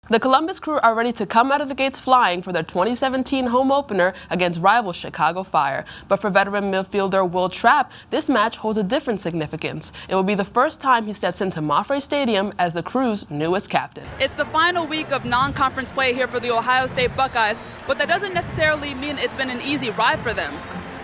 The Columbus Crew are ready to come out of the gates flying for their 2017 home opener against rival Chicago Fire. But for veteran midfielder Will Trapp, this match holds a different significance. It will be the first time he steps into Mafre Stadium as the Crew's newest captain. It's the final week of non-conference play here for the Ohio State Buckeyes, but that doesn't necessarily mean it's been an easy ride for them.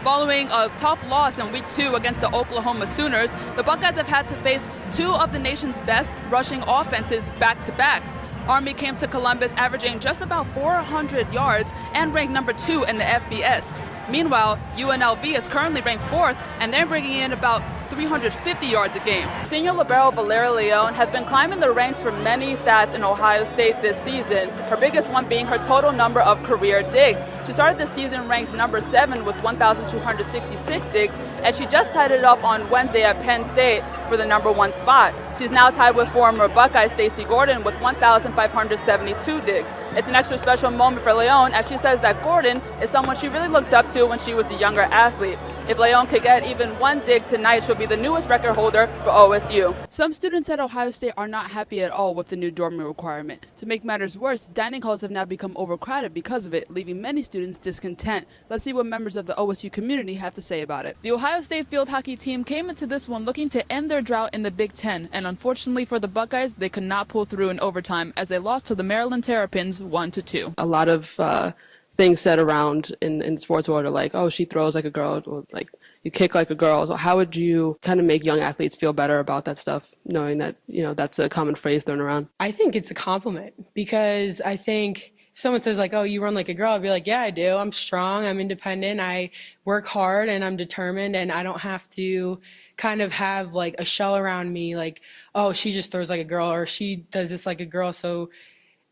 Following a tough loss in Week 2 against the Oklahoma Sooners, the Buckeyes have had to face two of the nation's best rushing offenses back-to-back. Army came to Columbus averaging just about 400 yards and ranked number 2 in the FBS. Meanwhile, UNLV is currently ranked 4th, and they're bringing in about 350 yards a game. Senior libero Valeria Leone has been climbing the ranks for many stats in Ohio State this season, her biggest one being her total number of career digs. She started the season ranked number 7 with 1,266 digs, and she just tied it up on Wednesday at Penn State for the number 1 spot. She's now tied with former Buckeye Stacey Gordon with 1,572 digs. It's an extra special moment for Leone, as she says that Gordon is someone she really looked up to when she was a younger athlete. If Leone could get even 1 dig tonight, she'll be the newest record holder for OSU. Some students at Ohio State are not happy at all with the new dorm room requirement. To make matters worse, dining halls have now become overcrowded because of it, leaving many students discontent. Let's see what members of the OSU community have to say about it. The Ohio State field hockey team came into this one looking to end their drought in the Big Ten, and unfortunately for the Buckeyes, they could not pull through in overtime as they lost to the Maryland Terrapins 1-2. A lot of things said around in sports order, like, oh, she throws like a girl, or like you kick like a girl. So how would you kind of make young athletes feel better about that stuff, knowing that, you know, that's a common phrase thrown around? I think it's a compliment, because I think if someone says like, oh, you run like a girl, I'd be like, yeah, I do. I'm strong, I'm independent, I work hard, and I'm determined, and I don't have to kind of have like a shell around me like, oh, she just throws like a girl, or she does this like a girl. So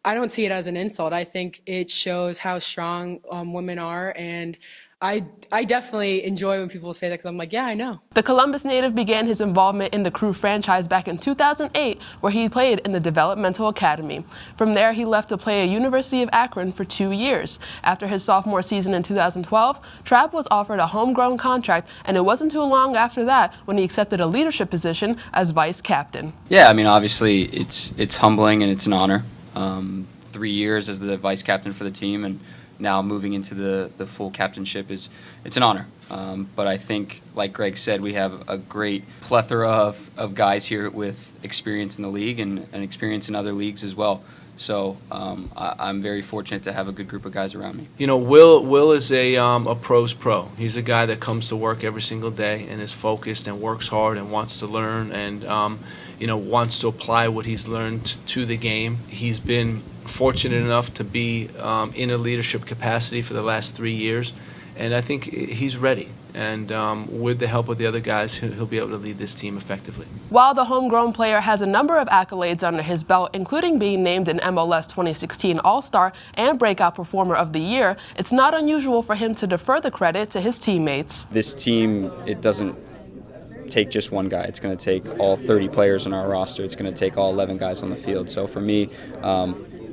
I don't see it as an insult. I think it shows how strong women are, and I definitely enjoy when people say that, because I'm like, yeah, I know. The Columbus native began his involvement in the Crew franchise back in 2008, where he played in the Developmental Academy. From there, he left to play at University of Akron for 2 years. After his sophomore season in 2012, Trapp was offered a homegrown contract, and it wasn't too long after that when he accepted a leadership position as vice captain. Yeah, I mean, obviously, it's humbling and it's an honor. 3 years as the vice captain for the team, and now moving into the full captainship it's an honor. But I think, like Greg said, we have a great plethora of guys here with experience in the league and experience in other leagues as well. So I'm very fortunate to have a good group of guys around me. You know, Will is a pro's pro. He's a guy that comes to work every single day and is focused and works hard and wants to learn and you know, wants to apply what he's learned to the game. He's been fortunate enough to be in a leadership capacity for the last 3 years, and I think he's ready. And with the help of the other guys, he'll be able to lead this team effectively. While the homegrown player has a number of accolades under his belt, including being named an MLS 2016 All-Star and Breakout Performer of the Year, it's not unusual for him to defer the credit to his teammates. This team, it doesn't take just one guy. It's going to take all 30 players in our roster. It's going to take all 11 guys on the field. So for me,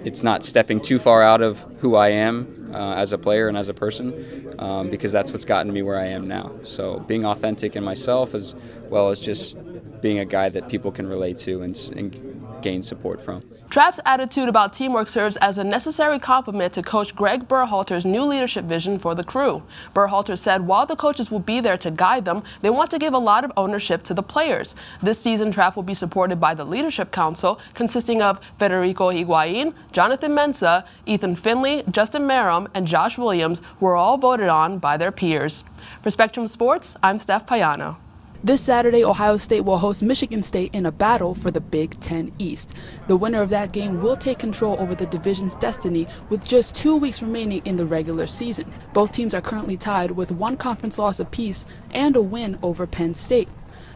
it's not stepping too far out of who I am as a player and as a person, because that's what's gotten me where I am now. So being authentic in myself, as well as just being a guy that people can relate to and gain support from. Trapp's attitude about teamwork serves as a necessary complement to Coach Greg Berhalter's new leadership vision for the Crew. Berhalter said while the coaches will be there to guide them, they want to give a lot of ownership to the players. This season, Trapp will be supported by the Leadership Council, consisting of Federico Higuain, Jonathan Mensah, Ethan Finley, Justin Merrim, and Josh Williams, who are all voted on by their peers. For Spectrum Sports, I'm Steph Payano. This Saturday, Ohio State will host Michigan State in a battle for the Big Ten East. The winner of that game will take control over the division's destiny with just 2 weeks remaining in the regular season. Both teams are currently tied with 1 conference loss apiece and a win over Penn State.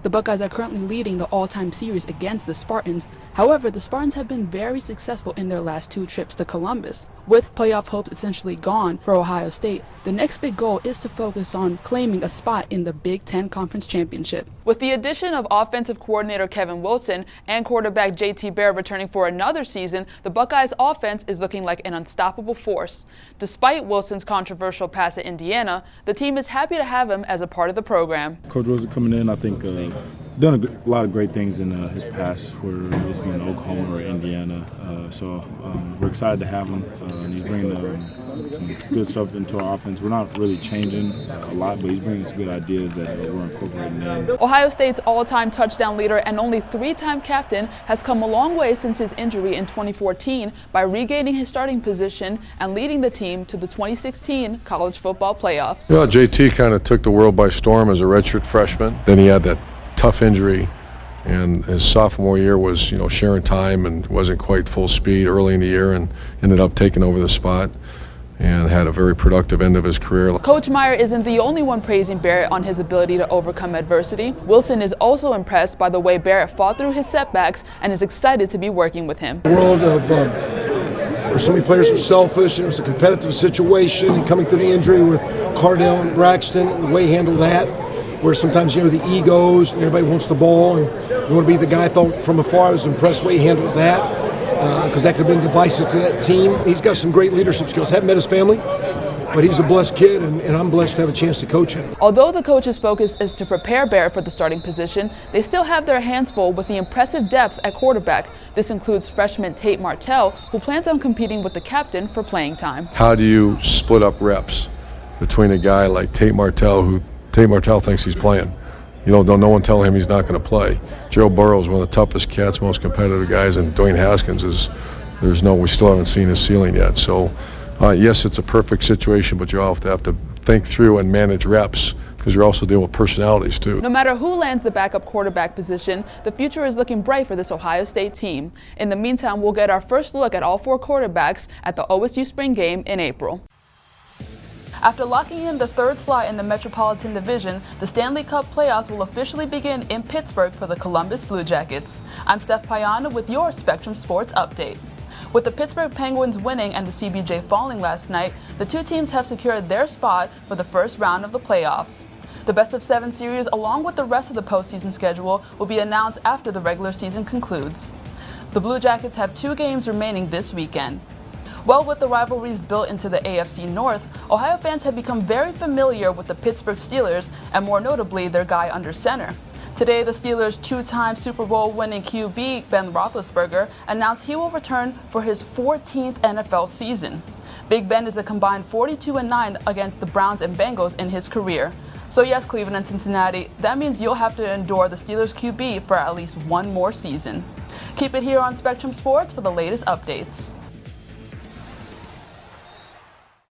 The Buckeyes are currently leading the all-time series against the Spartans. However, the Spartans have been very successful in their last 2 trips to Columbus. With playoff hopes essentially gone for Ohio State, the next big goal is to focus on claiming a spot in the Big Ten Conference Championship. With the addition of offensive coordinator Kevin Wilson and quarterback JT Barrett returning for another season, the Buckeyes' offense is looking like an unstoppable force. Despite Wilson's controversial pass at Indiana, the team is happy to have him as a part of the program. Coach Wilson coming in, I think done a lot of great things in his past, whether it's been in Oklahoma or Indiana. So we're excited to have him. And he's bringing some good stuff into our offense. We're not really changing a lot, but he's bringing some good ideas that we're incorporating in. Ohio State's all-time touchdown leader and only three-time captain has come a long way since his injury in 2014 by regaining his starting position and leading the team to the 2016 college football playoffs. Well, JT kind of took the world by storm as a redshirt freshman. Then he had that tough injury, and his sophomore year was, sharing time and wasn't quite full speed early in the year, and ended up taking over the spot and had a very productive end of his career. Coach Meyer isn't the only one praising Barrett on his ability to overcome adversity. Wilson is also impressed by the way Barrett fought through his setbacks and is excited to be working with him. The world of where so many players are selfish, and it was a competitive situation, and coming through the injury with Cardell and Braxton, and the way he handled that, where sometimes the egos and everybody wants the ball, and you want to be the guy. I thought from afar I was impressed the way he handled that, because that could have been divisive to that team. He's got some great leadership skills. Haven't met his family, but he's a blessed kid, and I'm blessed to have a chance to coach him. Although the coach's focus is to prepare Barrett for the starting position, they still have their hands full with the impressive depth at quarterback. This includes freshman Tate Martell, who plans on competing with the captain for playing time. How do you split up reps between a guy like Tate Martell, who Tate Martell thinks he's playing? No one telling him he's not going to play. Joe Burrow is one of the toughest cats, most competitive guys, and Dwayne Haskins we still haven't seen his ceiling yet. So, yes, it's a perfect situation, but you have to think through and manage reps, because you're also dealing with personalities too. No matter who lands the backup quarterback position, the future is looking bright for this Ohio State team. In the meantime, we'll get our first look at all four quarterbacks at the OSU Spring Game in April. After locking in the third slot in the Metropolitan Division, the Stanley Cup playoffs will officially begin in Pittsburgh for the Columbus Blue Jackets. I'm Steph Payano with your Spectrum Sports update. With the Pittsburgh Penguins winning and the CBJ falling last night, the two teams have secured their spot for the first round of the playoffs. The best-of-7 series, along with the rest of the postseason schedule, will be announced after the regular season concludes. The Blue Jackets have 2 games remaining this weekend. Well, with the rivalries built into the AFC North, Ohio fans have become very familiar with the Pittsburgh Steelers, and more notably, their guy under center. Today, the Steelers' 2-time Super Bowl winning QB, Ben Roethlisberger, announced he will return for his 14th NFL season. Big Ben is a combined 42-9 against the Browns and Bengals in his career. So yes, Cleveland and Cincinnati, that means you'll have to endure the Steelers QB for at least one more season. Keep it here on Spectrum Sports for the latest updates.